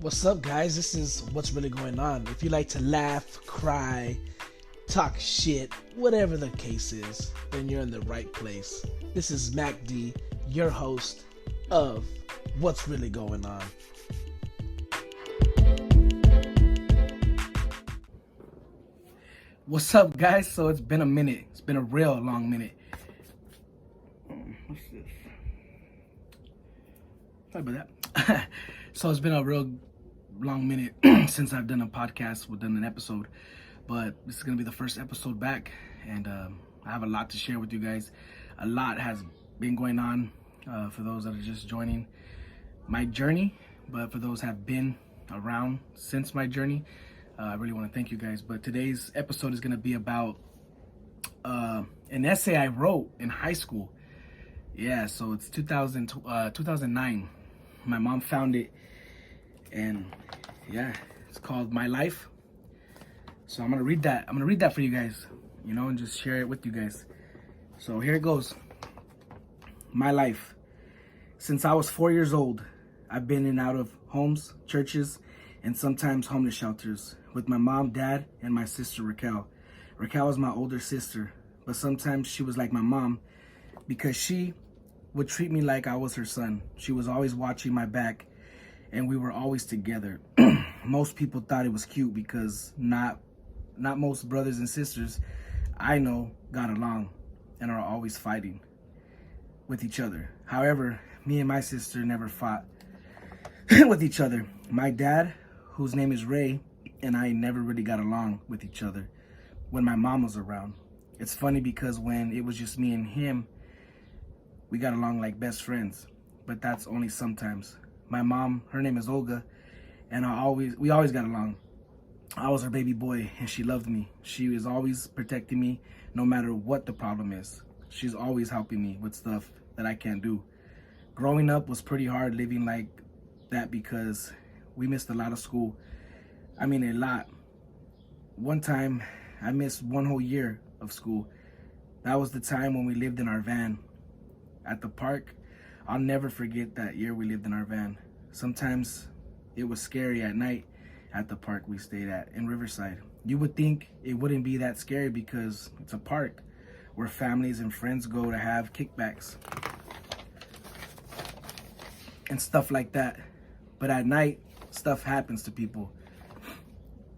What's up, guys? This is What's Really Going On. If you like to laugh, cry, talk shit, whatever the case is, then you're in the right place. This is MAC DEE, your host of What's Really Going On. What's up, guys? So it's been a minute. It's been a real long minute. What's this? Sorry about that. So it's been a real long minute since I've done a podcast, done an episode, but this is gonna be the first episode back, and I have a lot to share with you guys. A lot has been going on for those that are just joining my journey, but for those that have been around since my journey, I really want to thank you guys. But today's episode is gonna be about an essay I wrote in high school. Yeah, so it's 2009. My mom found it, and yeah, it's called My Life. So I'm gonna read that for you guys, and just share it with you guys. So here it goes. My life. Since I was 4 years old, I've been in and out of homes, churches, and sometimes homeless shelters with my mom, dad, and my sister Raquel. Raquel was my older sister, but sometimes she was like my mom because she would treat me like I was her son. She was always watching my back, and we were always together. Most people thought it was cute because not most brothers and sisters I know got along and are always fighting with each other. However, me and my sister never fought with each other. My dad, whose name is Ray, and I never really got along with each other when my mom was around. It's funny because when it was just me and him, we got along like best friends, but that's only sometimes. My mom, her name is Olga, and we always got along. I was her baby boy, and she loved me. She was always protecting me no matter what the problem is. She's always helping me with stuff that I can't do. Growing up was pretty hard living like that because we missed a lot of school. I mean, a lot. One time, I missed one whole year of school. That was the time when we lived in our van at the park. I'll never forget that year we lived in our van. Sometimes it was scary at night at the park we stayed at in Riverside. You would think it wouldn't be that scary because it's a park where families and friends go to have kickbacks and stuff like that. But at night, stuff happens to people.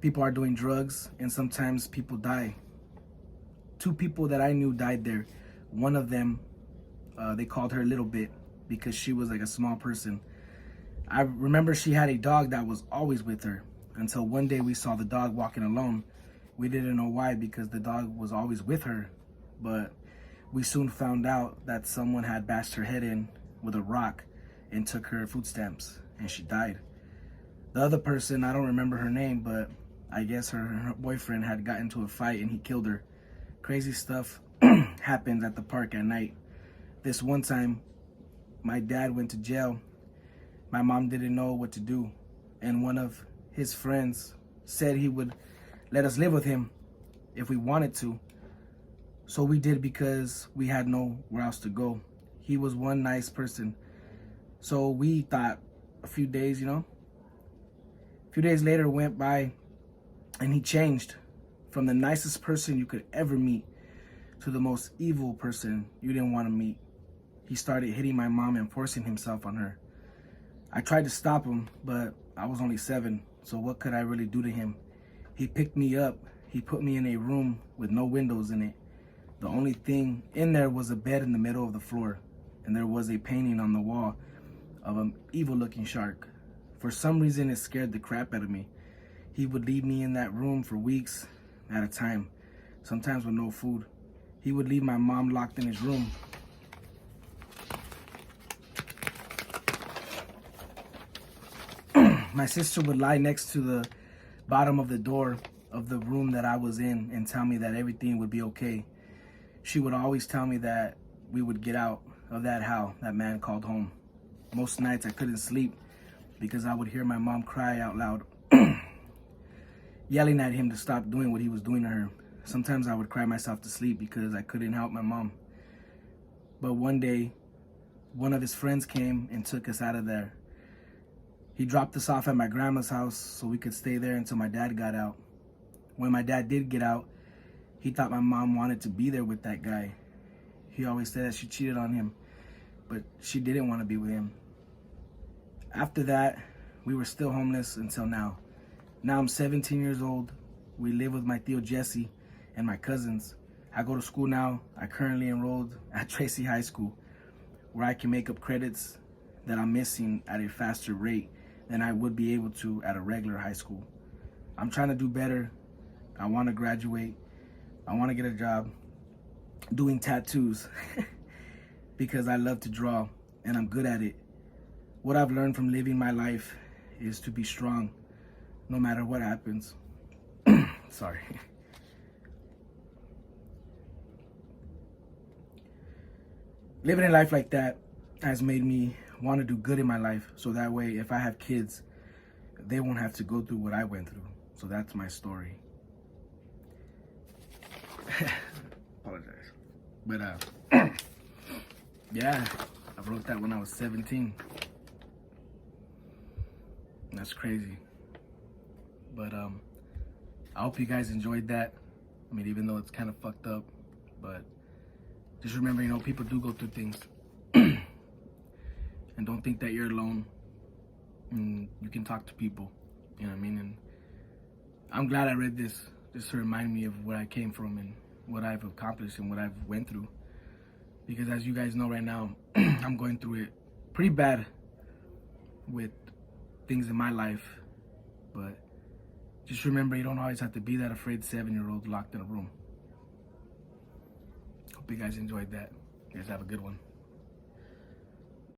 People are doing drugs, and sometimes people die. 2 people that I knew died there. One of them, they called her Little Bit because she was like a small person. I remember she had a dog that was always with her until one day we saw the dog walking alone. We didn't know why because the dog was always with her, but we soon found out that someone had bashed her head in with a rock and took her food stamps, and she died. The other person, I don't remember her name, but I guess her boyfriend had gotten into a fight and he killed her. Crazy stuff happens at the park at night. This one time, my dad went to jail. My mom didn't know what to do, and one of his friends said he would let us live with him if we wanted to. So we did because we had nowhere else to go. He was one nice person. So we thought a few days later went by, and he changed from the nicest person you could ever meet to the most evil person you didn't want to meet. He started hitting my mom and forcing himself on her. I tried to stop him, but I was only 7, so what could I really do to him? He picked me up. He put me in a room with no windows in it. The only thing in there was a bed in the middle of the floor, and there was a painting on the wall of an evil-looking shark. For some reason, it scared the crap out of me. He would leave me in that room for weeks at a time, sometimes with no food. He would leave my mom locked in his room. My sister would lie next to the bottom of the door of the room that I was in and tell me that everything would be okay. She would always tell me that we would get out of that hell that man called home. Most nights I couldn't sleep because I would hear my mom cry out loud, yelling at him to stop doing what he was doing to her. Sometimes I would cry myself to sleep because I couldn't help my mom. But one day, one of his friends came and took us out of there. He dropped us off at my grandma's house so we could stay there until my dad got out. When my dad did get out, he thought my mom wanted to be there with that guy. He always said that she cheated on him, but she didn't want to be with him. After that, we were still homeless until now. Now I'm 17 years old. We live with my tío Jesse and my cousins. I go to school now. I currently enrolled at Tracy High School, where I can make up credits that I'm missing at a faster rate than I would be able to at a regular high school. I'm trying to do better. I want to graduate. I want to get a job doing tattoos because I love to draw and I'm good at it. What I've learned from living my life is to be strong no matter what happens. Sorry. Living a life like that has made me want to do good in my life, so that way if I have kids, they won't have to go through what I went through. So that's my story. Apologize. But yeah, I wrote that when I was 17. That's crazy. But I hope you guys enjoyed that. I mean, even though it's kind of fucked up, but just remember, you know, people do go through things. And don't think that you're alone. And you can talk to people, you know what I mean? And I'm glad I read this just to remind me of where I came from and what I've accomplished and what I've went through. Because as you guys know right now, I'm going through it pretty bad with things in my life. But just remember, you don't always have to be that afraid 7-year-old locked in a room. Hope you guys enjoyed that. You guys have a good one.